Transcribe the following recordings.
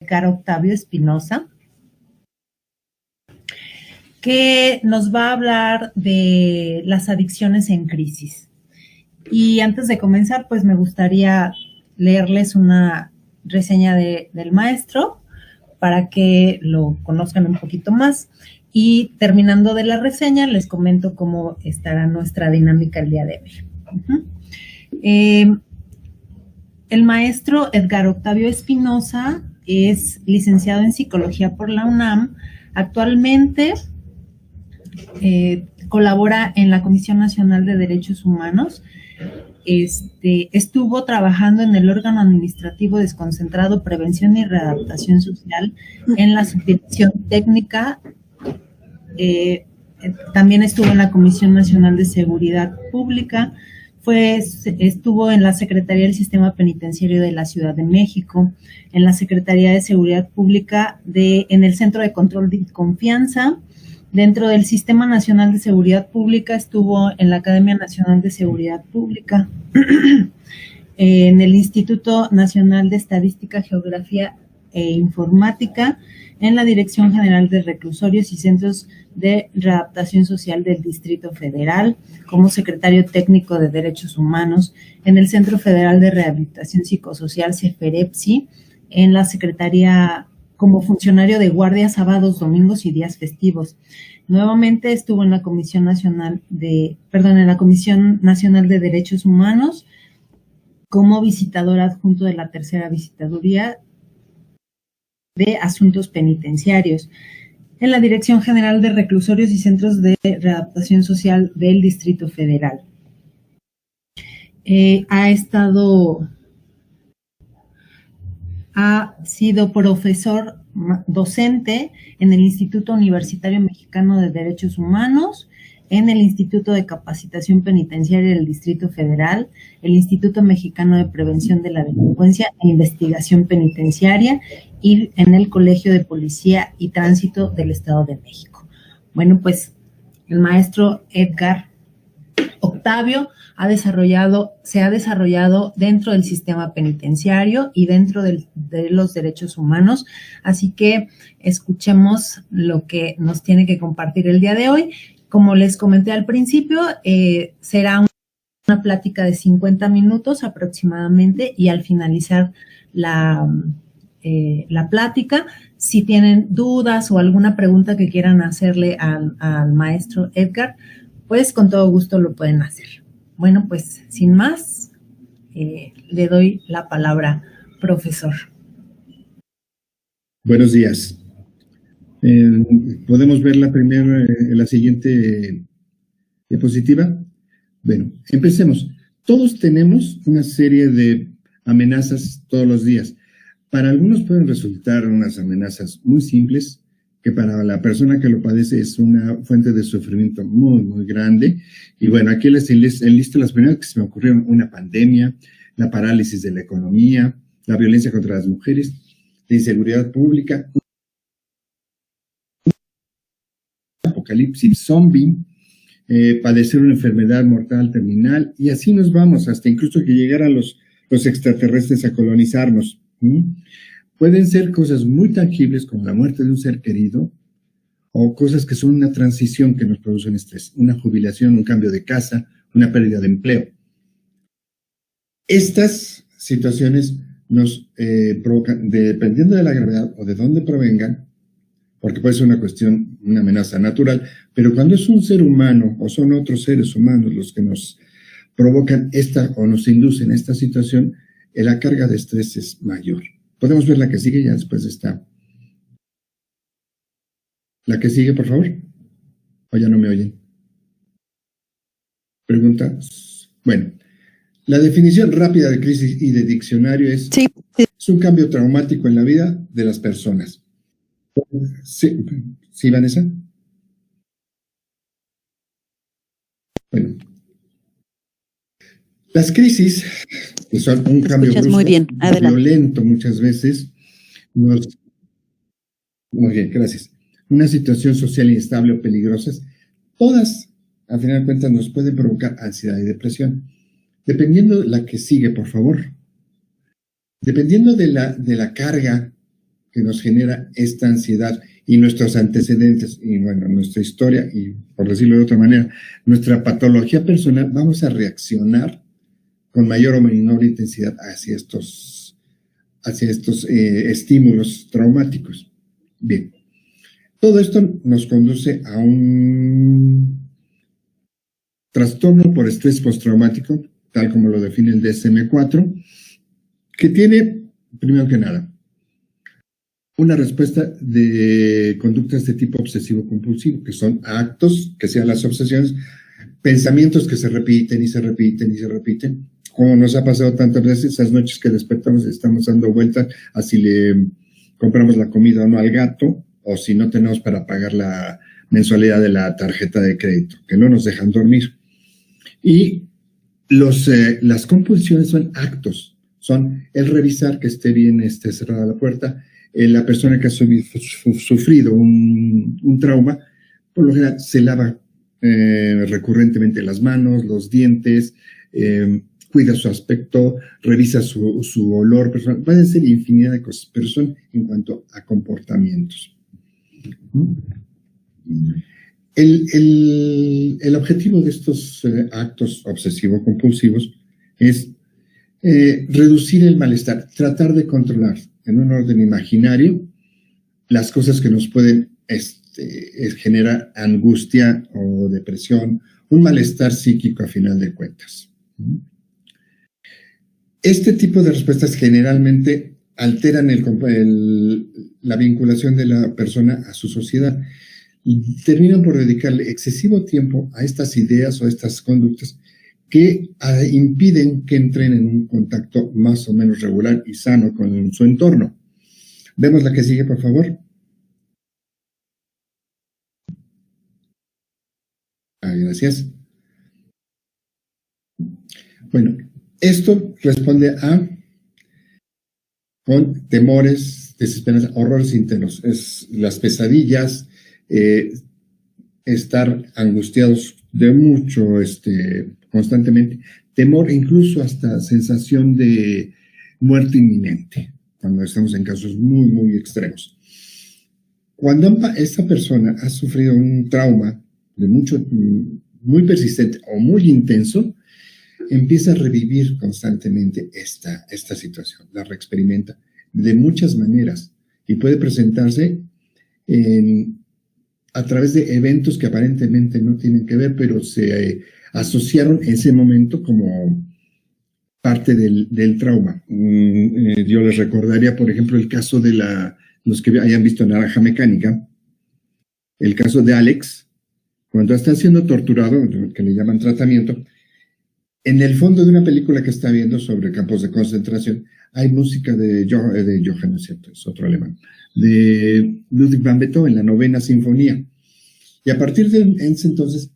Edgar Octavio Espinosa, que nos va a hablar de las adicciones en crisis. Y antes de comenzar, pues me gustaría leerles una reseña del maestro para que lo conozcan un poquito más. Y terminando de la reseña, les comento cómo estará nuestra dinámica el día de hoy. El maestro Edgar Octavio Espinosa es licenciado en Psicología por la UNAM. Actualmente colabora en la Comisión Nacional de Derechos Humanos. Estuvo trabajando en el órgano administrativo desconcentrado Prevención y Readaptación Social en la subdirección técnica. También estuvo en la Comisión Nacional de Seguridad Pública. Estuvo en la Secretaría del Sistema Penitenciario de la Ciudad de México, en la Secretaría de Seguridad Pública en el Centro de Control de Confianza. Dentro del Sistema Nacional de Seguridad Pública estuvo en la Academia Nacional de Seguridad Pública, en el Instituto Nacional de Estadística, Geografía e Informática, en la Dirección General de Reclusorios y Centros de Readaptación Social del Distrito Federal, como secretario técnico de Derechos Humanos, en el Centro Federal de Rehabilitación Psicosocial, CEFEREPSI, en la Secretaría como funcionario de guardia sábados, domingos y días festivos. Nuevamente estuvo en la Comisión Nacional de Derechos Humanos como visitador adjunto de la tercera visitaduría de Asuntos Penitenciarios, en la Dirección General de Reclusorios y Centros de Readaptación Social del Distrito Federal. Ha sido profesor docente en el Instituto Universitario Mexicano de Derechos Humanos, en el Instituto de Capacitación Penitenciaria del Distrito Federal, el Instituto Mexicano de Prevención de la Delincuencia e Investigación Penitenciaria y en el Colegio de Policía y Tránsito del Estado de México. Bueno, pues el maestro Edgar Octavio se ha desarrollado dentro del sistema penitenciario y dentro de los derechos humanos. Así que escuchemos lo que nos tiene que compartir el día de hoy. Como les comenté al principio, será una plática de 50 minutos aproximadamente, y al finalizar la plática, si tienen dudas o alguna pregunta que quieran hacerle al maestro Edgar, pues con todo gusto lo pueden hacer. Bueno, pues sin más, le doy la palabra, profesor. Buenos días. ¿Podemos ver la siguiente diapositiva? Bueno, empecemos. Todos tenemos una serie de amenazas todos los días. Para algunos pueden resultar unas amenazas muy simples, que para la persona que lo padece es una fuente de sufrimiento muy, muy grande. Y bueno, aquí les enlisto las primeras que se me ocurrieron: una pandemia, la parálisis de la economía, la violencia contra las mujeres, la inseguridad pública, apocalipsis zombie, padecer una enfermedad mortal terminal, y así nos vamos, hasta incluso que llegaran los extraterrestres a colonizarnos. Pueden ser cosas muy tangibles como la muerte de un ser querido, o cosas que son una transición que nos produce un estrés, una jubilación, un cambio de casa, una pérdida de empleo. Estas situaciones nos provocan, dependiendo de la gravedad o de dónde provengan, porque puede ser una amenaza natural, pero cuando es un ser humano o son otros seres humanos los que nos provocan o nos inducen a esta situación, la carga de estrés es mayor. Podemos ver la que sigue ya después de esta. La que sigue, por favor. ¿O ya no me oyen? ¿Preguntas? Bueno, la definición rápida de crisis y de diccionario es un cambio traumático en la vida de las personas. ¿Sí, Vanessa? Bueno. Las crisis, que son un cambio brusco, muy bien. violento muchas veces, muy bien, gracias. Una situación social inestable o peligrosa, todas, al final de cuentas, nos pueden provocar ansiedad y depresión. Dependiendo de la que sigue, por favor. Dependiendo de la carga que nos genera esta ansiedad y nuestros antecedentes y bueno, nuestra historia y, por decirlo de otra manera, nuestra patología personal, vamos a reaccionar con mayor o menor intensidad hacia estos estímulos traumáticos. Bien, todo esto nos conduce a un trastorno por estrés postraumático, tal como lo define el DSM-4, que tiene, primero que nada, una respuesta de conductas de tipo obsesivo-compulsivo, que son actos, que sean las obsesiones, pensamientos que se repiten y se repiten y se repiten, como nos ha pasado tantas veces, esas noches que despertamos y estamos dando vueltas a si le compramos la comida o no al gato, o si no tenemos para pagar la mensualidad de la tarjeta de crédito, que no nos dejan dormir. Y las compulsiones son actos, son el revisar que esté bien cerrada la puerta. La persona que ha sufrido un trauma, por lo general se lava recurrentemente las manos, los dientes, cuida su aspecto, revisa su olor personal. Pueden ser infinidad de cosas, pero son en cuanto a comportamientos. El objetivo de estos actos obsesivo-compulsivos es reducir el malestar, tratar de controlar en un orden imaginario las cosas que nos pueden generar angustia o depresión, un malestar psíquico a final de cuentas. Este tipo de respuestas generalmente alteran la vinculación de la persona a su sociedad y terminan por dedicarle excesivo tiempo a estas ideas o a estas conductas que impiden que entren en un contacto más o menos regular y sano con su entorno. Vemos la que sigue, por favor. Gracias. Bueno, esto responde con temores, desesperanza, horrores internos. Es las pesadillas, estar angustiados de mucho, constantemente, temor e incluso hasta sensación de muerte inminente, cuando estamos en casos muy, muy extremos. Cuando esta persona ha sufrido un trauma muy persistente o muy intenso, empieza a revivir constantemente esta situación, la reexperimenta de muchas maneras y puede presentarse a través de eventos que aparentemente no tienen que ver, pero se asociaron en ese momento como parte del trauma. Yo les recordaría, por ejemplo, el caso de los que hayan visto Naranja Mecánica, el caso de Alex, cuando está siendo torturado, que le llaman tratamiento, en el fondo de una película que está viendo sobre campos de concentración, hay música de Johann, ¿no es cierto? Es otro alemán, de Ludwig van Beethoven, la Novena Sinfonía. Y a partir de ese entonces,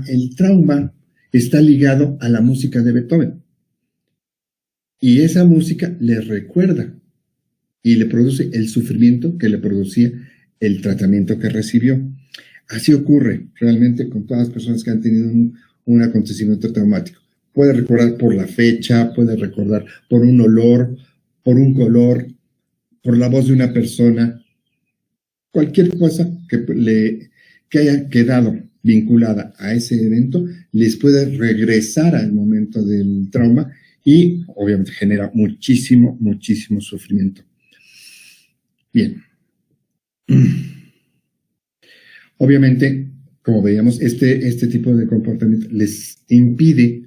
el trauma está ligado a la música de Beethoven. Y esa música le recuerda y le produce el sufrimiento que le producía el tratamiento que recibió. Así ocurre realmente con todas las personas que han tenido un acontecimiento traumático. Puede recordar por la fecha, puede recordar por un olor, por un color, por la voz de una persona. Cualquier cosa que haya quedado vinculada a ese evento les puede regresar al momento del trauma y obviamente genera muchísimo, muchísimo sufrimiento. Bien. Obviamente, como veíamos, este tipo de comportamiento les impide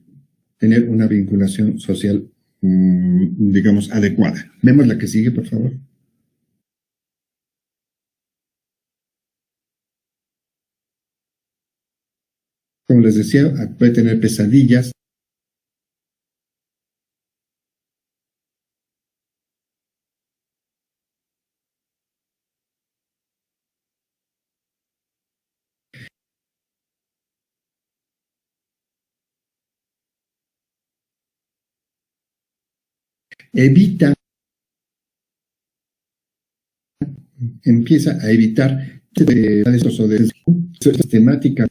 tener una vinculación social, digamos, adecuada. Vemos la que sigue, por favor. Como les decía, puede tener pesadillas. Empieza a evitar estos o de sistemática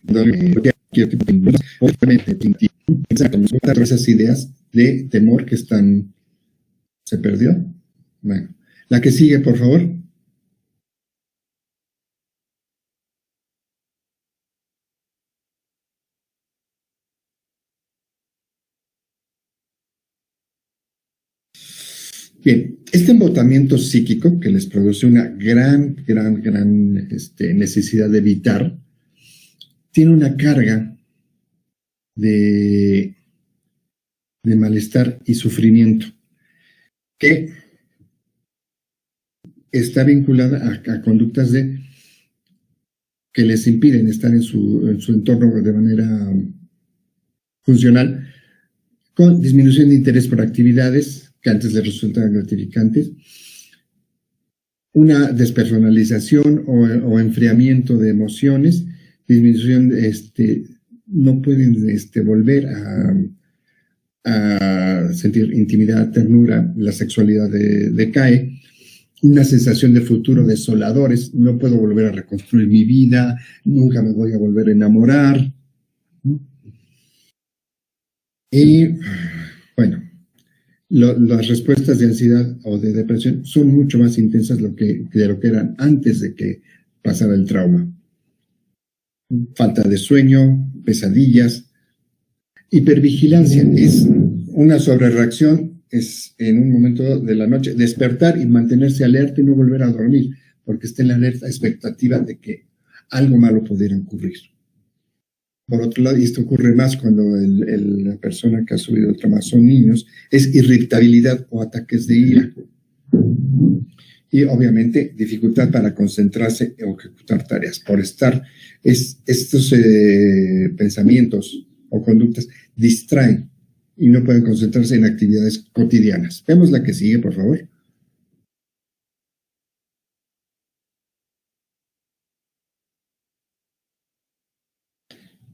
esas ideas de temor que se perdió. Bueno, la que sigue, por favor. Bien, este embotamiento psíquico que les produce una gran necesidad de evitar, tiene una carga de malestar y sufrimiento que está vinculada a conductas que les impiden estar en su entorno de manera funcional, con disminución de interés por actividades que antes les resultaban gratificantes, una despersonalización o enfriamiento de emociones, disminución, no pueden volver a sentir intimidad, ternura, la sexualidad decae, una sensación de futuro desoladores, no puedo volver a reconstruir mi vida, nunca me voy a volver a enamorar. Y bueno, las respuestas de ansiedad o de depresión son mucho más intensas de lo que eran antes de que pasara el trauma. Falta de sueño, pesadillas, hipervigilancia, es una sobrereacción, es en un momento de la noche despertar y mantenerse alerta y no volver a dormir, porque está en la alerta expectativa de que algo malo pudiera ocurrir. Por otro lado, y esto ocurre más cuando la persona que ha sufrido el trauma son niños, es irritabilidad o ataques de ira. Y obviamente dificultad para concentrarse o ejecutar tareas. Por estar, estos pensamientos o conductas distraen y no pueden concentrarse en actividades cotidianas. Vemos la que sigue, por favor.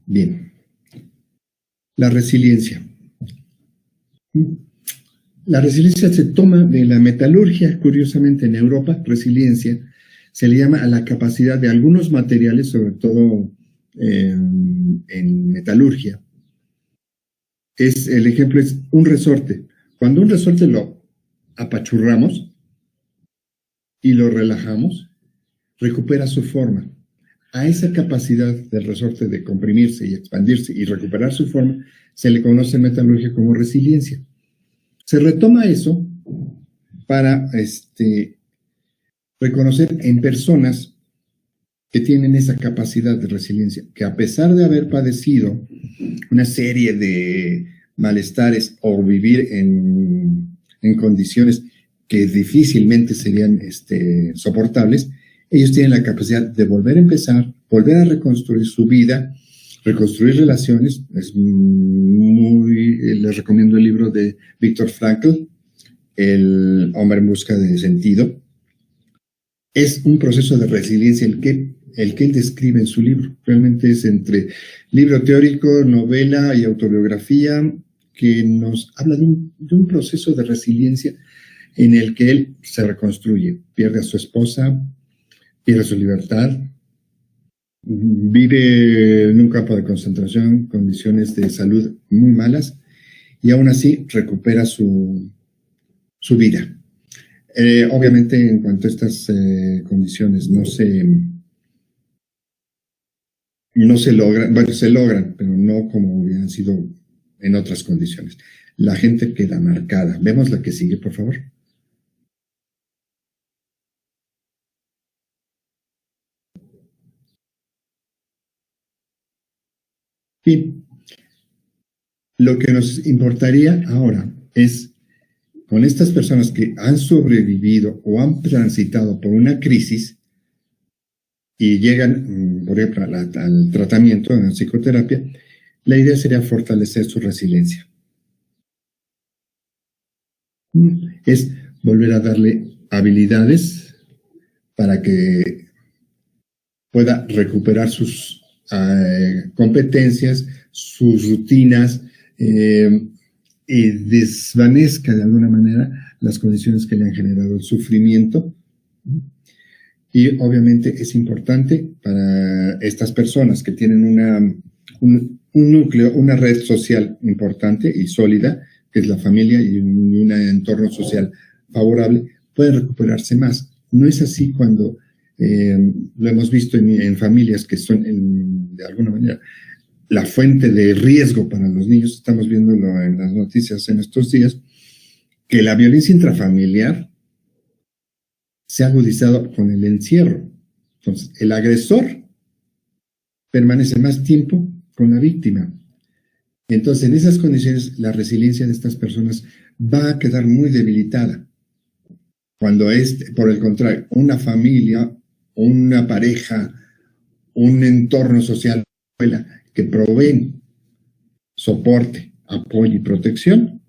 Bien. La resiliencia. La resiliencia se toma de la metalurgia, curiosamente en Europa, resiliencia se le llama a la capacidad de algunos materiales, sobre todo en metalurgia. El ejemplo es un resorte. Cuando un resorte lo apachurramos y lo relajamos, recupera su forma. A esa capacidad del resorte de comprimirse y expandirse y recuperar su forma se le conoce en metalurgia como resiliencia. Se retoma eso para reconocer en personas que tienen esa capacidad de resiliencia, que a pesar de haber padecido una serie de malestares o vivir en condiciones que difícilmente serían soportables, ellos tienen la capacidad de volver a empezar, volver a reconstruir su vida, reconstruir relaciones. Les recomiendo el libro de Viktor Frankl, El hombre en busca de sentido. Es un proceso de resiliencia el que él describe en su libro. Realmente es entre libro teórico, novela y autobiografía, que nos habla de un proceso de resiliencia en el que él se reconstruye, pierde a su esposa, pierde su libertad, vive en un campo de concentración, condiciones de salud muy malas, y aún así recupera su vida. Obviamente, en cuanto a estas condiciones no se logran, bueno, se logran, pero no como hubieran sido en otras condiciones. La gente queda marcada. Vemos la que sigue, por favor. Bien, lo que nos importaría ahora es, con estas personas que han sobrevivido o han transitado por una crisis y llegan, por ejemplo, al tratamiento, a la psicoterapia, la idea sería fortalecer su resiliencia. Es volver a darle habilidades para que pueda recuperar sus competencias, sus rutinas, y desvanezca de alguna manera las condiciones que le han generado el sufrimiento. Y obviamente es importante para estas personas que tienen un núcleo, una red social importante y sólida, que es la familia y un entorno social favorable, pueden recuperarse más. No es así cuando lo hemos visto en familias que son de alguna manera la fuente de riesgo para los niños. Estamos viéndolo en las noticias en estos días, que la violencia intrafamiliar se ha agudizado con el encierro. Entonces, el agresor permanece más tiempo con la víctima. Entonces, en esas condiciones, la resiliencia de estas personas va a quedar muy debilitada. Cuando es, por el contrario, una familia, una pareja, un entorno social que proveen soporte, apoyo y protección,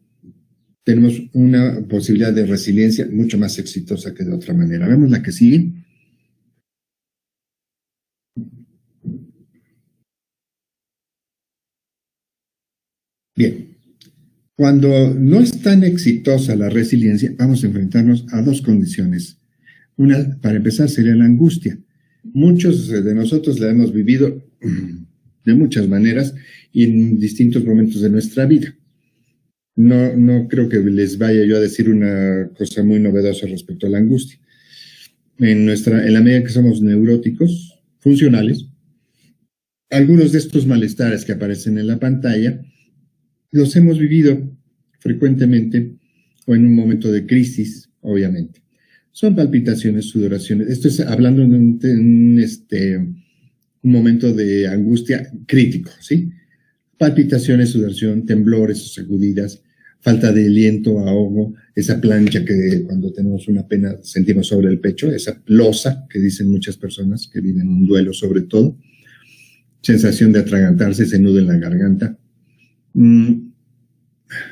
tenemos una posibilidad de resiliencia mucho más exitosa que de otra manera. Vemos la que sigue. Bien, cuando no es tan exitosa la resiliencia, vamos a enfrentarnos a dos condiciones. Una, para empezar, sería la angustia. Muchos de nosotros la hemos vivido de muchas maneras y en distintos momentos de nuestra vida. No creo que les vaya yo a decir una cosa muy novedosa respecto a la angustia. En la medida que somos neuróticos, funcionales, algunos de estos malestares que aparecen en la pantalla los hemos vivido frecuentemente o en un momento de crisis, obviamente. Son palpitaciones, sudoraciones. Esto es hablando en un momento de angustia crítico, ¿sí? Palpitaciones, sudoración, temblores o sacudidas, falta de aliento, ahogo, esa plancha que cuando tenemos una pena sentimos sobre el pecho, esa losa que dicen muchas personas que viven un duelo sobre todo, sensación de atragantarse, ese nudo en la garganta.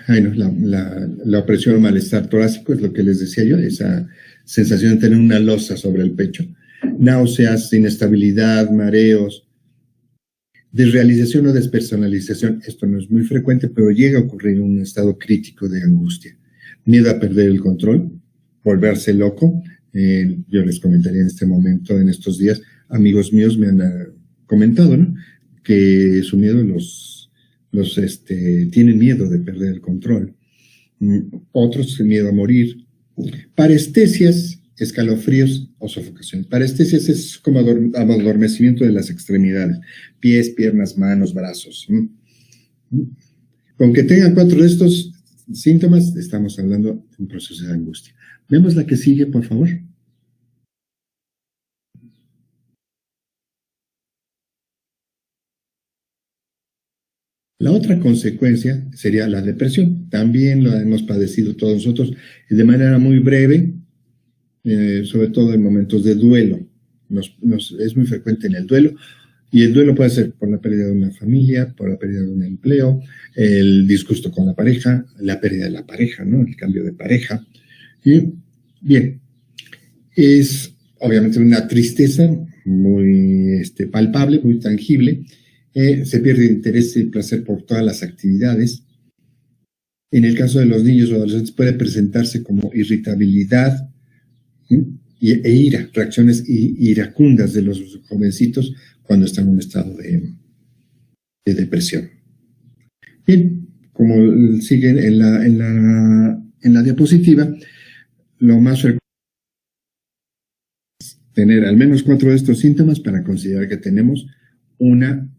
La opresión o malestar torácico es lo que les decía yo, esa sensación de tener una losa sobre el pecho, náuseas, inestabilidad, mareos, desrealización o despersonalización. Esto no es muy frecuente, pero llega a ocurrir un estado crítico de angustia, miedo a perder el control, volverse loco. Yo les comentaría en este momento, en estos días, amigos míos me han comentado, ¿no?, que su miedo tienen miedo de perder el control. Otros miedo a morir. Parestesias, escalofríos o sofocación. Parestesias es como adormecimiento de las extremidades, pies, piernas, manos, brazos. Con que tengan 4 de estos síntomas, estamos hablando de un proceso de angustia. Vemos la que sigue, por favor. La otra consecuencia sería la depresión. También lo hemos padecido todos nosotros de manera muy breve, sobre todo en momentos de duelo. Es muy frecuente en el duelo, y el duelo puede ser por la pérdida de una familia, por la pérdida de un empleo, el disgusto con la pareja, la pérdida de la pareja, ¿no?, el cambio de pareja. Y bien, es obviamente una tristeza muy palpable, muy tangible. Se pierde interés y placer por todas las actividades. En el caso de los niños o adolescentes puede presentarse como irritabilidad e ira, reacciones iracundas de los jovencitos cuando están en un estado de depresión. Bien, como sigue en la diapositiva, lo más frecuente es tener al menos 4 de estos síntomas para considerar que tenemos una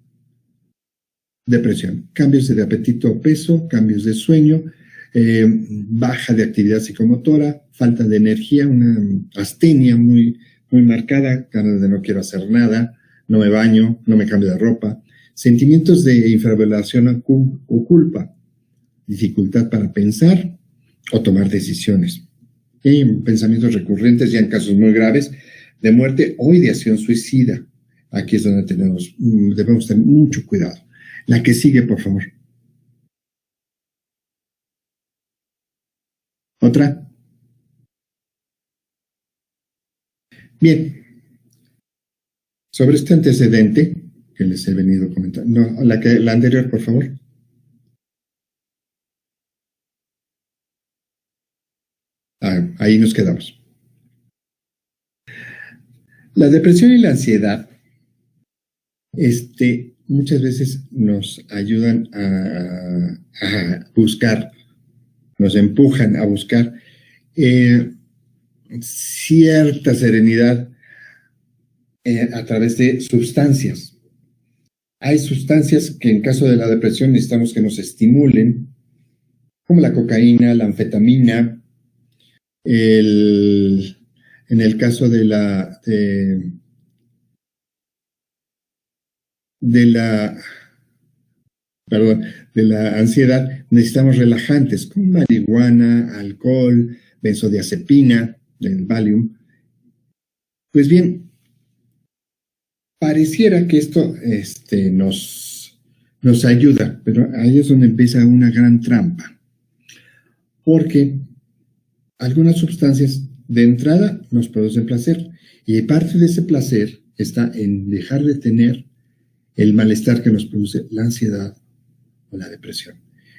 depresión. Cambios de apetito o peso, cambios de sueño, baja de actividad psicomotora, falta de energía, una astenia muy, muy marcada, ganas de no quiero hacer nada, no me baño, no me cambio de ropa, sentimientos de infravaloración o culpa, dificultad para pensar o tomar decisiones, y pensamientos recurrentes, ya en casos muy graves, de muerte o ideación suicida. Aquí es donde debemos tener mucho cuidado. La que sigue, por favor. ¿Otra? Bien. Sobre este antecedente que les he venido comentando. No, la anterior, por favor. Ahí nos quedamos. La depresión y la ansiedad, muchas veces nos ayudan a buscar, nos empujan a buscar cierta serenidad a través de sustancias. Hay sustancias que en caso de la depresión necesitamos que nos estimulen, como la cocaína, la anfetamina, En el caso de la ansiedad, necesitamos relajantes como marihuana, alcohol, benzodiazepina, el Valium. Pues bien, pareciera que esto nos ayuda, pero ahí es donde empieza una gran trampa, porque algunas sustancias de entrada nos producen placer, y parte de ese placer está en dejar de tener el malestar que nos produce la ansiedad o la depresión.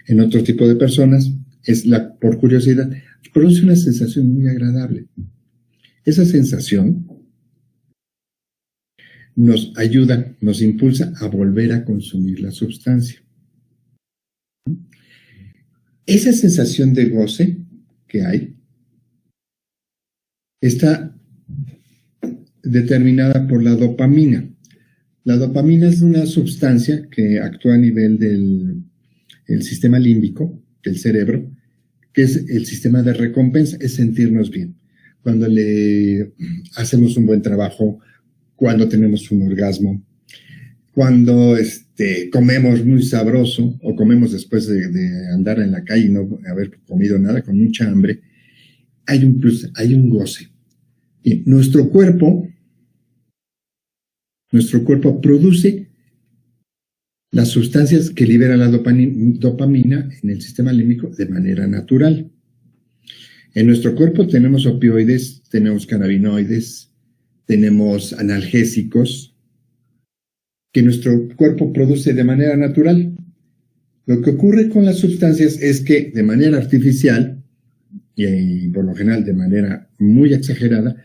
En otro tipo de personas, por curiosidad, produce una sensación muy agradable. Esa sensación nos ayuda, nos impulsa a volver a consumir la sustancia. Esa sensación de goce que hay está determinada por la dopamina. La dopamina es una sustancia que actúa a nivel del sistema límbico del cerebro, que es el sistema de recompensa, es sentirnos bien. Cuando le hacemos un buen trabajo, cuando tenemos un orgasmo, cuando comemos muy sabroso o comemos después de andar en la calle y no haber comido nada, con mucha hambre, hay un plus, hay un goce. Y nuestro cuerpo produce las sustancias que libera la dopamina en el sistema límbico de manera natural. En nuestro cuerpo tenemos opioides, tenemos cannabinoides, tenemos analgésicos que nuestro cuerpo produce de manera natural. Lo que ocurre con las sustancias es que de manera artificial y por lo general de manera muy exagerada,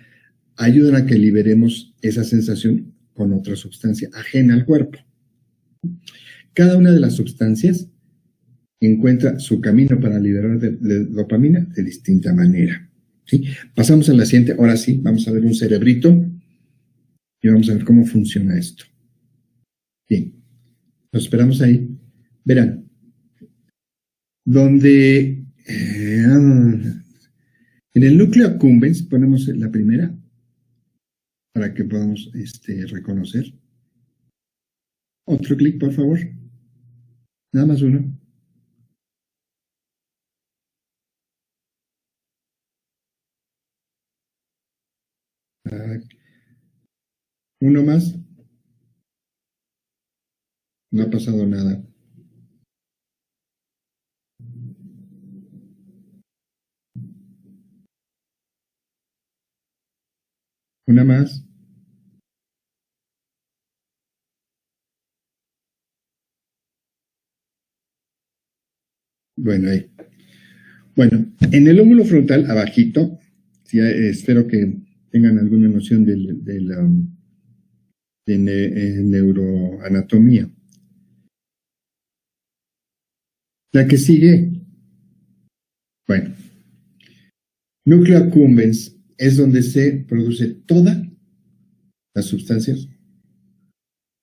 ayudan a que liberemos esa sensación con otra sustancia ajena al cuerpo. Cada una de las sustancias encuentra su camino para liberar de dopamina de distinta manera. ¿Sí? Pasamos a la siguiente, ahora sí, vamos a ver un cerebrito y vamos a ver cómo funciona esto. Bien, nos esperamos ahí. Verán, donde en el núcleo accumbens ponemos la primera para que podamos reconocer. Otro clic, por favor. Nada más uno. Uno más. No ha pasado nada. Una más. Bueno, ahí. Bueno, en el lóbulo frontal, abajito, sí, espero que tengan alguna noción de neuroanatomía. La que sigue, bueno, núcleo accumbens es donde se produce todas las sustancias.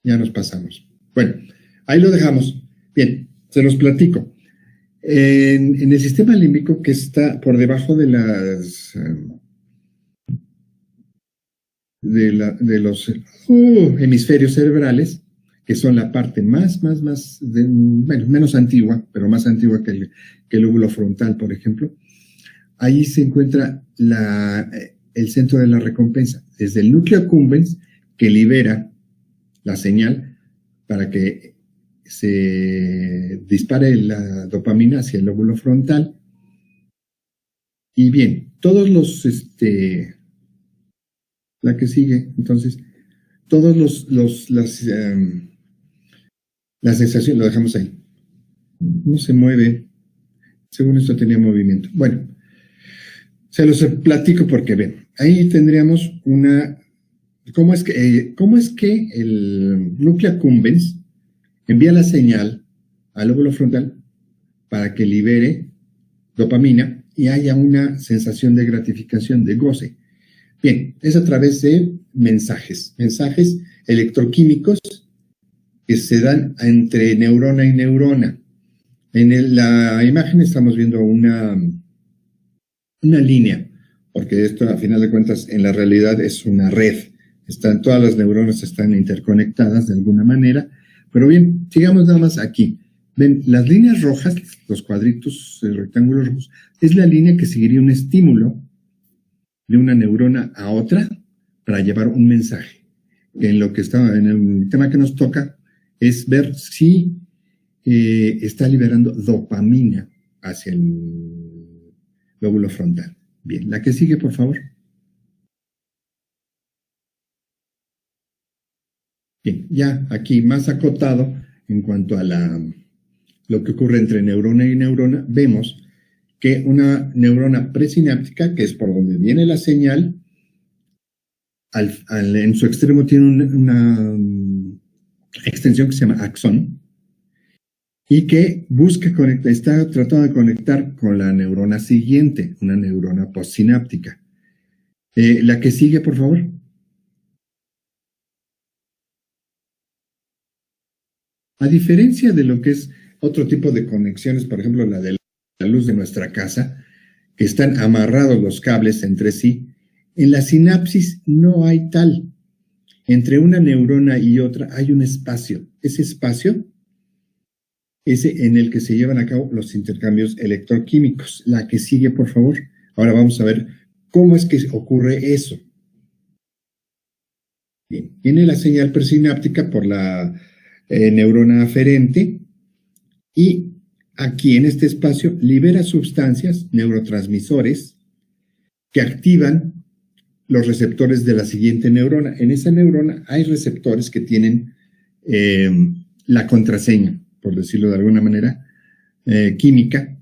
Ya nos pasamos. Bueno, ahí lo dejamos. Bien, se los platico. En el sistema límbico, que está por debajo de los hemisferios cerebrales, que son la parte menos antigua, pero más antigua que el lóbulo frontal, por ejemplo, ahí se encuentra el centro de la recompensa, desde el núcleo accumbens, que libera la señal para que se dispare la dopamina hacia el lóbulo frontal. Y bien, todos la que sigue, entonces, todos la sensación, lo dejamos ahí. No se mueve. Según esto tenía movimiento. Bueno, se los platico porque ven, ahí tendríamos ¿cómo es que el núcleo accumbens envía la señal al lóbulo frontal para que libere dopamina y haya una sensación de gratificación, de goce? Bien, es a través de mensajes electroquímicos que se dan entre neurona y neurona. En la imagen estamos viendo una línea porque esto a final de cuentas en la realidad es una red. Todas las neuronas están interconectadas de alguna manera, pero bien, sigamos nada más aquí. Ven, las líneas rojas, los cuadritos, rectángulos rojos, es la línea que seguiría un estímulo de una neurona a otra para llevar un mensaje. En lo que está en el tema que nos toca es ver si está liberando dopamina hacia el lóbulo frontal. Bien, la que sigue, por favor. Bien, ya aquí más acotado en cuanto a lo que ocurre entre neurona y neurona, vemos que una neurona presináptica, que es por donde viene la señal, en su extremo tiene una extensión que se llama axón y que está tratando de conectar con la neurona siguiente, una neurona postsináptica. La que sigue, por favor. A diferencia de lo que es otro tipo de conexiones, por ejemplo, la de la luz de nuestra casa, que están amarrados los cables entre sí, en la sinapsis no hay tal. Entre una neurona y otra hay un espacio. Ese espacio es en el que se llevan a cabo los intercambios electroquímicos. La que sigue, por favor. Ahora vamos a ver cómo es que ocurre eso. Bien, viene la señal presináptica por la neurona aferente y aquí en este espacio libera sustancias, neurotransmisores, que activan los receptores de la siguiente neurona. En esa neurona hay receptores que tienen la contraseña, por decirlo de alguna manera, química,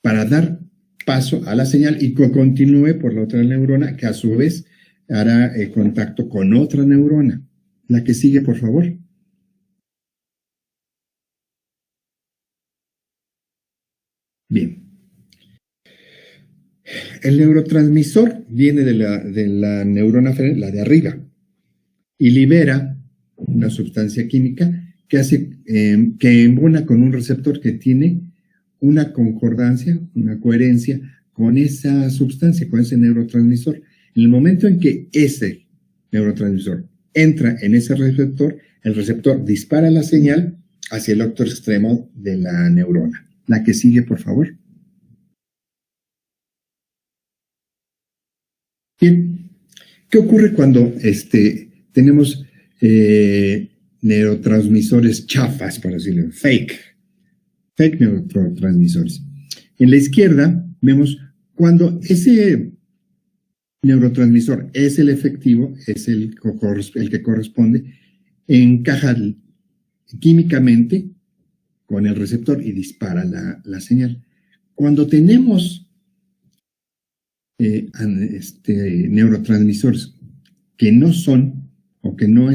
para dar paso a la señal y que continúe por la otra neurona, que a su vez hará contacto con otra neurona. La que sigue, por favor. Bien. El neurotransmisor viene de la neurona aferente, la de arriba, y libera una sustancia química que hace que embona con un receptor que tiene una concordancia, una coherencia con esa sustancia, con ese neurotransmisor. En el momento en que ese neurotransmisor entra en ese receptor, el receptor dispara la señal hacia el otro extremo de la neurona. La que sigue, por favor. Bien, ¿qué ocurre cuando tenemos neurotransmisores chafas, por decirlo, fake neurotransmisores? En la izquierda vemos cuando ese neurotransmisor es el efectivo, es el que corresponde, encaja químicamente con el receptor y dispara la señal. Cuando tenemos neurotransmisores que no son o que no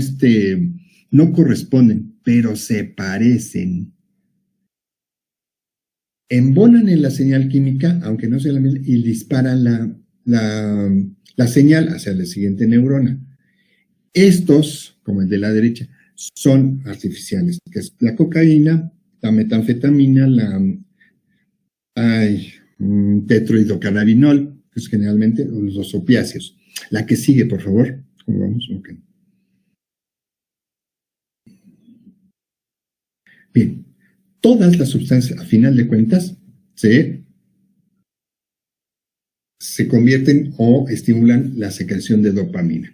corresponden, pero se parecen, embonan en la señal química, aunque no sea la misma, y disparan la señal hacia la siguiente neurona. Estos, como el de la derecha, son artificiales, que es la cocaína, la metanfetamina, tetrohidrocannabinol, que es generalmente los opiáceos. La que sigue, por favor. ¿Cómo vamos? Okay. Bien, todas las sustancias, a final de cuentas, se convierten o estimulan la secreción de dopamina.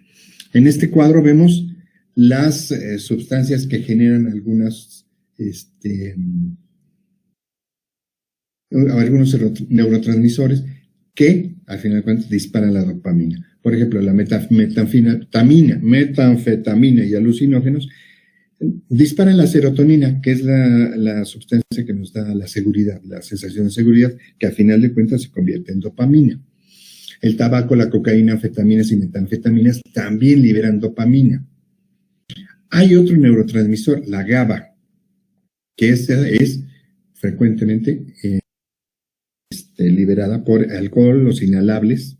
En este cuadro vemos las sustancias que generan algunos neurotransmisores que, al final de cuentas, disparan la dopamina. Por ejemplo, la metanfetamina y alucinógenos disparan la serotonina, que es la sustancia que nos da la seguridad, la sensación de seguridad, que al final de cuentas se convierte en dopamina. El tabaco, la cocaína, anfetaminas y metanfetaminas también liberan dopamina. Hay otro neurotransmisor, la GABA, que es frecuentemente liberada por alcohol, los inhalables,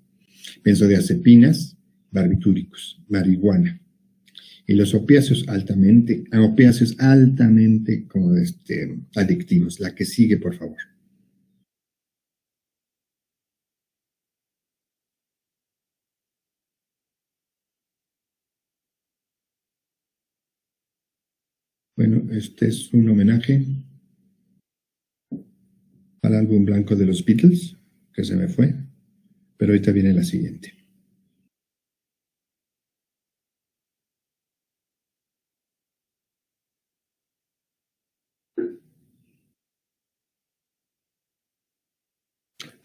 benzodiazepinas, barbitúricos, marihuana. Y los opiáceos altamente como adictivos. La que sigue, por favor. Bueno, este es un homenaje al álbum blanco de los Beatles, que se me fue, pero ahorita viene la siguiente.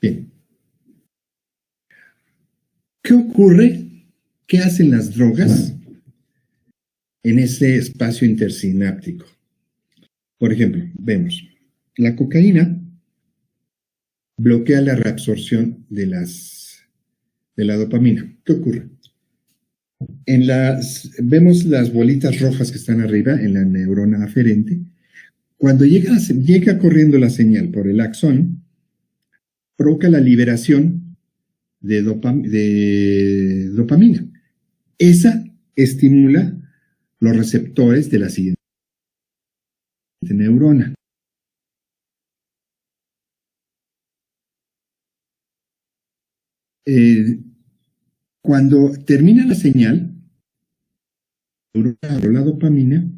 Bien. ¿Qué ocurre? ¿Qué hacen las drogas en ese espacio intersináptico? Por ejemplo, vemos, la cocaína bloquea la reabsorción de la dopamina. ¿Qué ocurre? Vemos las bolitas rojas que están arriba en la neurona aferente. Cuando llega corriendo la señal por el axón, provoca la liberación de dopamina. Esa estimula los receptores de la siguiente neurona. Cuando termina la señal, la dopamina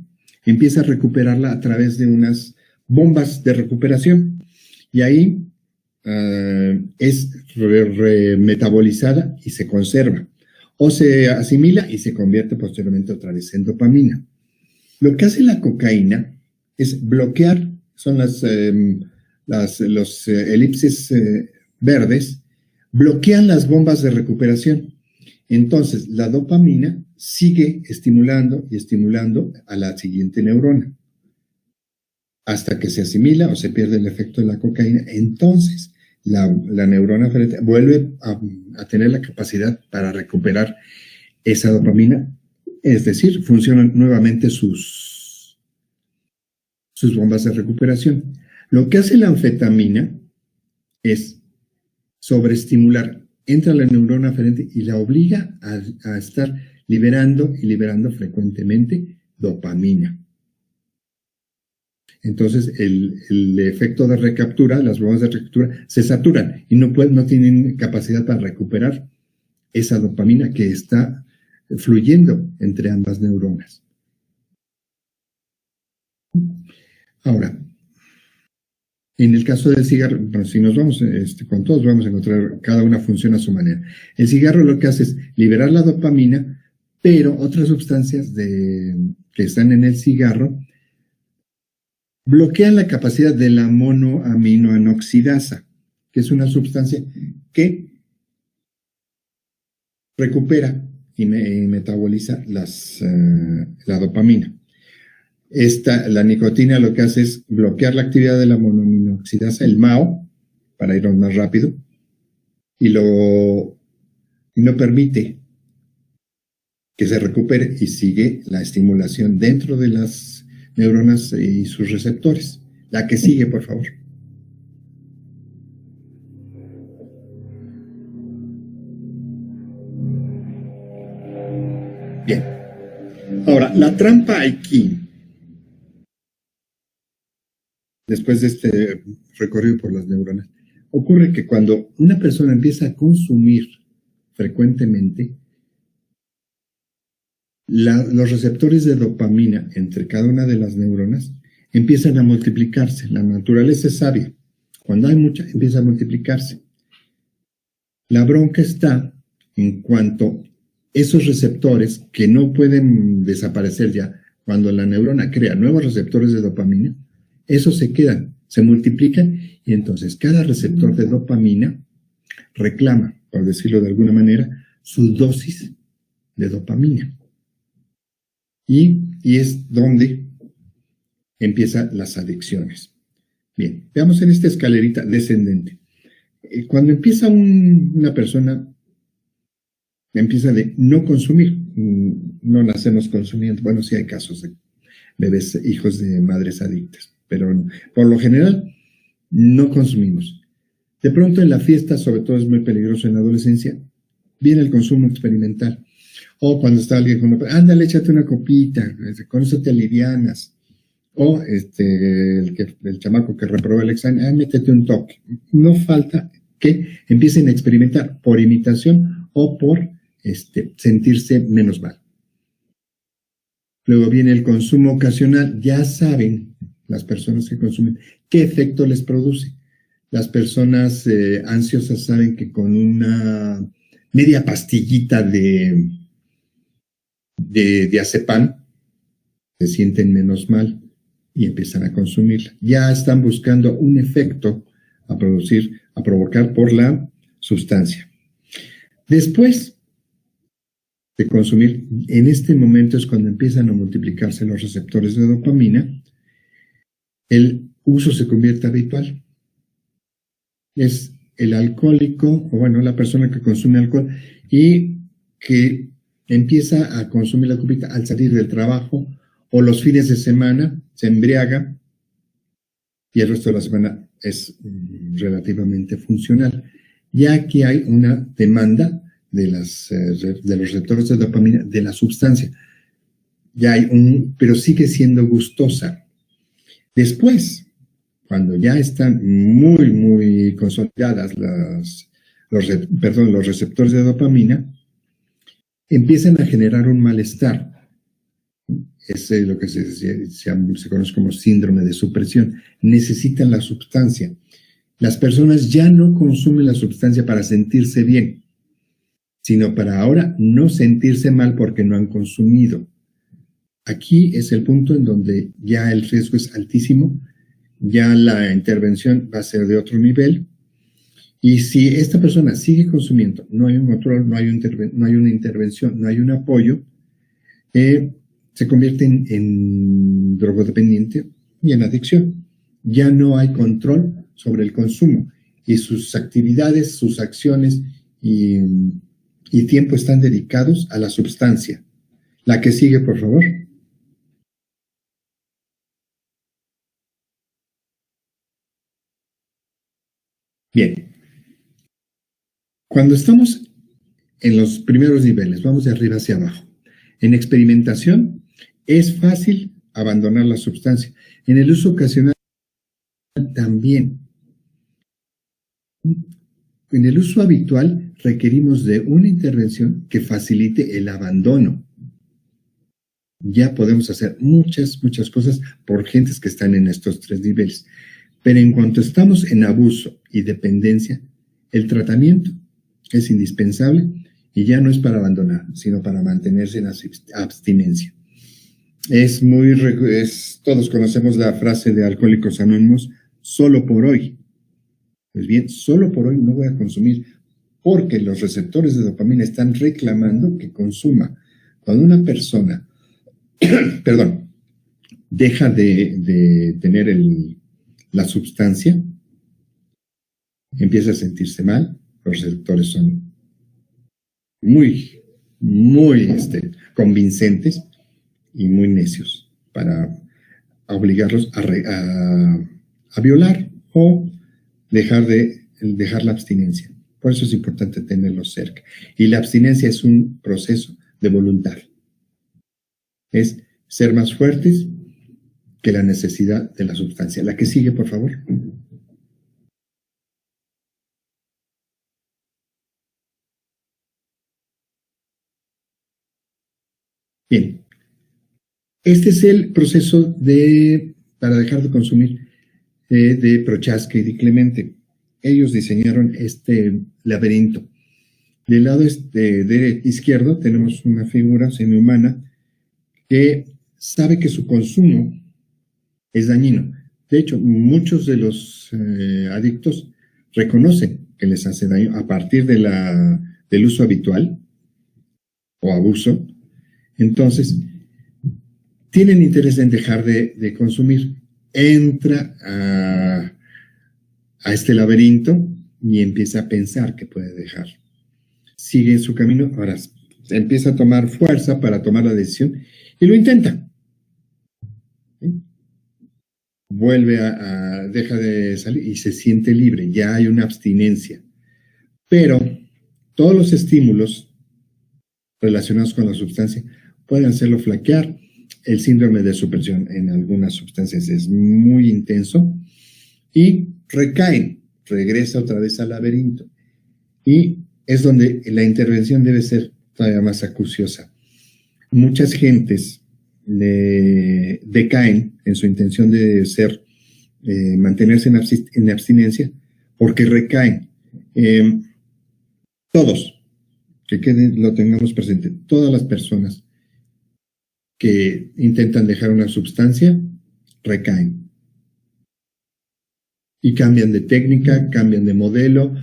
empieza a recuperarla a través de unas bombas de recuperación y ahí es remetabolizada y se conserva o se asimila y se convierte posteriormente otra vez en dopamina. Lo que hace la cocaína es bloquear, son los elipses verdes, bloquean las bombas de recuperación. Entonces, la dopamina sigue estimulando y estimulando a la siguiente neurona hasta que se asimila o se pierde el efecto de la cocaína. Entonces, la neurona aferente vuelve a tener la capacidad para recuperar esa dopamina, es decir, funcionan nuevamente sus bombas de recuperación. Lo que hace la anfetamina es sobreestimular, entra la neurona aferente y la obliga a estar liberando y liberando frecuentemente dopamina. Entonces el efecto de recaptura, las bombas de recaptura se saturan y no tienen capacidad para recuperar esa dopamina que está fluyendo entre ambas neuronas. Ahora, en el caso del cigarro, bueno, si nos vamos con todos, vamos a encontrar cada una funciona a su manera. El cigarro lo que hace es liberar la dopamina, pero otras sustancias que están en el cigarro bloquean la capacidad de la monoaminoanoxidasa, que es una sustancia que recupera y metaboliza la dopamina. La nicotina lo que hace es bloquear la actividad de la monoaminoxidasa, el MAO, para irnos más rápido, y no permite que se recupere y sigue la estimulación dentro de las neuronas y sus receptores. La que sigue, por favor. Bien. Ahora, la trampa aquí, después de este recorrido por las neuronas, ocurre que cuando una persona empieza a consumir frecuentemente, los receptores de dopamina entre cada una de las neuronas empiezan a multiplicarse. La naturaleza es sabia. Cuando hay mucha, empieza a multiplicarse. La bronca está en cuanto esos receptores que no pueden desaparecer ya, cuando la neurona crea nuevos receptores de dopamina, esos se quedan, se multiplican y entonces cada receptor de dopamina reclama, por decirlo de alguna manera, su dosis de dopamina. Y es donde empiezan las adicciones. Bien, veamos en esta escalerita descendente. Cuando empieza una persona, empieza de no consumir, no nacemos consumiendo. Bueno, sí hay casos de bebés, hijos de madres adictas, pero por lo general no consumimos. De pronto en la fiesta, sobre todo es muy peligroso en la adolescencia, viene el consumo experimental. O cuando está alguien con ándale, échate una copita, con eso te alivianas. O el chamaco que reprobó el examen, métete un toque. No falta que empiecen a experimentar por imitación o por sentirse menos mal. Luego viene el consumo ocasional. Ya saben las personas que consumen qué efecto les produce. Las personas ansiosas saben que con una media pastillita de diazepam se sienten menos mal y empiezan a consumirla. Ya están buscando un efecto a provocar por la sustancia. Después de consumir, en este momento es cuando empiezan a multiplicarse los receptores de dopamina, el uso se convierte habitual. Es el alcohólico, o bueno, la persona que consume alcohol y que empieza a consumir la copita al salir del trabajo o los fines de semana, se embriaga y el resto de la semana es relativamente funcional. Ya aquí hay una demanda de los receptores de dopamina de la sustancia. Ya hay pero sigue siendo gustosa. Después, cuando ya están muy, muy consolidadas los receptores de dopamina, empiezan a generar un malestar. Es lo que se conoce como síndrome de supresión. Necesitan la sustancia. Las personas ya no consumen la sustancia para sentirse bien, sino para ahora no sentirse mal porque no han consumido. Aquí es el punto en donde ya el riesgo es altísimo, ya la intervención va a ser de otro nivel, y si esta persona sigue consumiendo, no hay un control, no hay una intervención, no hay un apoyo, se convierte en drogodependiente y en adicción. Ya no hay control sobre el consumo y sus actividades, sus acciones y tiempo están dedicados a la sustancia. La que sigue, por favor. Bien. Cuando estamos en los primeros niveles, vamos de arriba hacia abajo. En experimentación, es fácil abandonar la sustancia. En el uso ocasional también. En el uso habitual requerimos de una intervención que facilite el abandono. Ya podemos hacer muchas cosas por gentes que están en estos tres niveles. Pero en cuanto estamos en abuso y dependencia, el tratamiento es indispensable y ya no es para abandonar, sino para mantenerse en abstinencia. Todos conocemos la frase de Alcohólicos Anónimos, solo por hoy. Pues bien, solo por hoy no voy a consumir, porque los receptores de dopamina están reclamando que consuma. Cuando una persona, deja de tener la sustancia, empieza a sentirse mal, los receptores son muy convincentes y muy necios para obligarlos a violar o dejar la abstinencia. Por eso es importante tenerlos cerca. Y la abstinencia es un proceso de voluntad. Es ser más fuertes que la necesidad de la sustancia. La que sigue, por favor. Bien. Este es el proceso para dejar de consumir de Prochaska y Di Clemente. Ellos diseñaron este laberinto. Del lado izquierdo tenemos una figura semihumana que sabe que su consumo es dañino. De hecho, muchos de los adictos reconocen que les hace daño a partir del uso habitual o abuso. Entonces, tienen interés en dejar de consumir. Entra a este laberinto y empieza a pensar que puede dejar. Sigue en su camino, ahora empieza a tomar fuerza para tomar la decisión y lo intenta. ¿Sí? Vuelve deja de salir y se siente libre, ya hay una abstinencia. Pero todos los estímulos relacionados con la sustancia pueden hacerlo flaquear. El síndrome de supresión en algunas sustancias es muy intenso y regresa otra vez al laberinto. Y es donde la intervención debe ser todavía más acuciosa. Muchas gentes decaen en su intención de ser, mantenerse en abstinencia, porque recaen. Todos, lo tengamos presente, todas las personas que intentan dejar una sustancia recaen. Y cambian de técnica, cambian de modelo,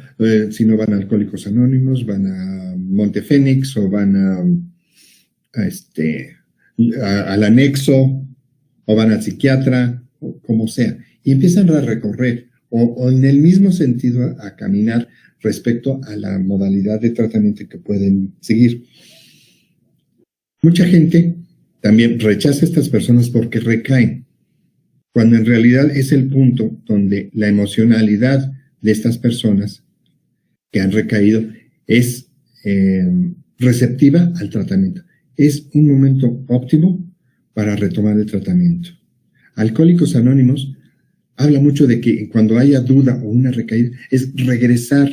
si no van a Alcohólicos Anónimos, van a Montefénix o van al anexo o van al psiquiatra, o como sea, y empiezan a recorrer o en el mismo sentido a caminar respecto a la modalidad de tratamiento que pueden seguir. Mucha gente también rechaza a estas personas porque recaen, cuando en realidad es el punto donde la emocionalidad de estas personas que han recaído es receptiva al tratamiento. Es un momento óptimo para retomar el tratamiento. Alcohólicos Anónimos habla mucho de que cuando haya duda o una recaída, es regresar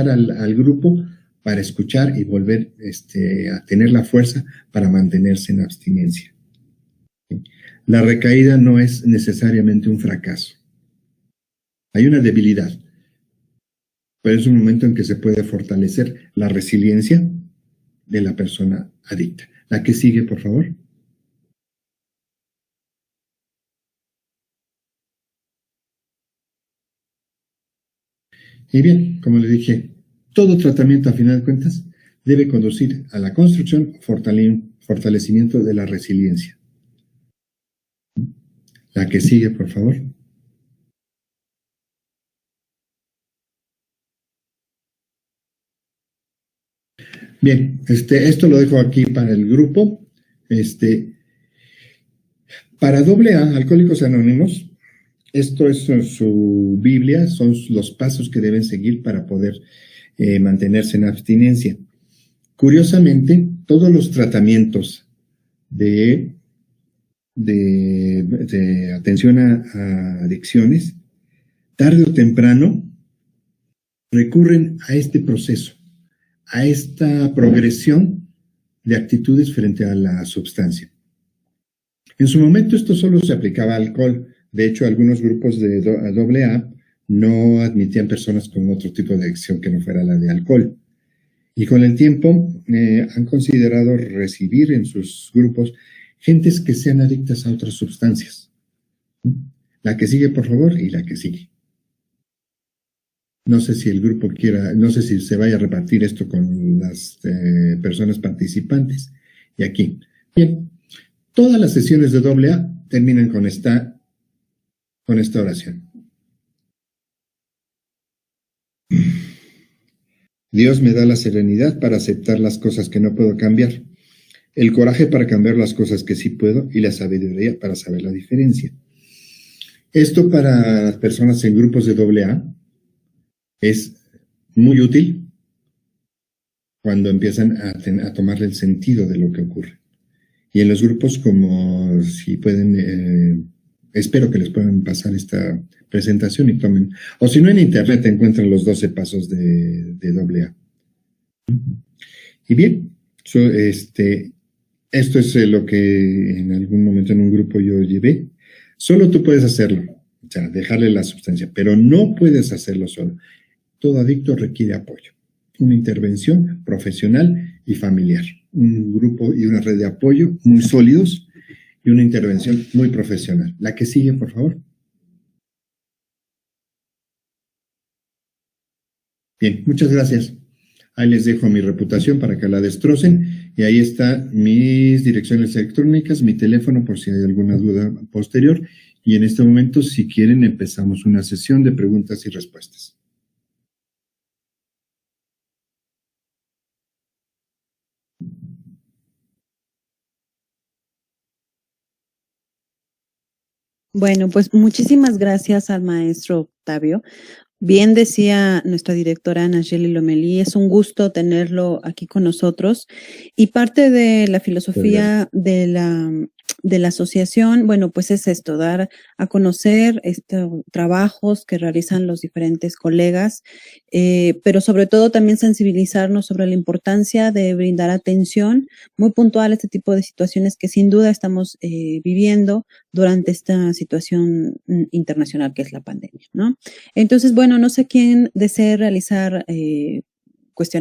al grupo para escuchar y volver a tener la fuerza para mantenerse en abstinencia. La recaída no es necesariamente un fracaso. Hay una debilidad, pero es un momento en que se puede fortalecer la resiliencia de la persona adicta. La que sigue, por favor. Y bien, como le dije, todo tratamiento a final de cuentas debe conducir a la construcción, fortalecimiento de la resiliencia. La que sigue, por favor. Bien, esto lo dejo aquí para el grupo. Para AA, Alcohólicos Anónimos, esto es su Biblia, son los pasos que deben seguir para poder mantenerse en abstinencia. Curiosamente, todos los tratamientos de atención a adicciones, tarde o temprano, recurren a este proceso, a esta progresión de actitudes frente a la sustancia. En su momento esto solo se aplicaba al alcohol. De hecho, algunos grupos de AA no admitían personas con otro tipo de adicción que no fuera la de alcohol. Y con el tiempo han considerado recibir en sus grupos gentes que sean adictas a otras sustancias. La que sigue, por favor, y la que sigue. No sé si el grupo no sé si se vaya a repartir esto con las personas participantes. Y aquí. Bien, todas las sesiones de AA terminan con esta oración. Dios me da la serenidad para aceptar las cosas que no puedo cambiar, el coraje para cambiar las cosas que sí puedo y la sabiduría para saber la diferencia. Esto para las personas en grupos de AA es muy útil cuando empiezan a tomarle el sentido de lo que ocurre. Y en los grupos, como si pueden, espero que les puedan pasar esta presentación y tomen, o si no en internet encuentran los 12 pasos de AA. Y bien, esto es lo que en algún momento en un grupo yo llevé. Solo tú puedes hacerlo, o sea, dejarle la sustancia, pero no puedes hacerlo solo. Todo adicto requiere apoyo, una intervención profesional y familiar, un grupo y una red de apoyo muy sólidos y una intervención muy profesional. La que sigue, por favor. Bien, muchas gracias. Ahí les dejo mi reputación para que la destrocen y ahí están mis direcciones electrónicas, mi teléfono por si hay alguna duda posterior y en este momento, si quieren, empezamos una sesión de preguntas y respuestas. Bueno, pues muchísimas gracias al maestro Octavio. Bien decía nuestra directora Nayeli Lomelí, es un gusto tenerlo aquí con nosotros y parte de la filosofía de la de la asociación, bueno, pues es esto, dar a conocer estos trabajos que realizan los diferentes colegas, pero sobre todo también sensibilizarnos sobre la importancia de brindar atención muy puntual a este tipo de situaciones que sin duda estamos viviendo durante esta situación internacional que es la pandemia, ¿no? Entonces, bueno, no sé quién desee realizar cuestionarios.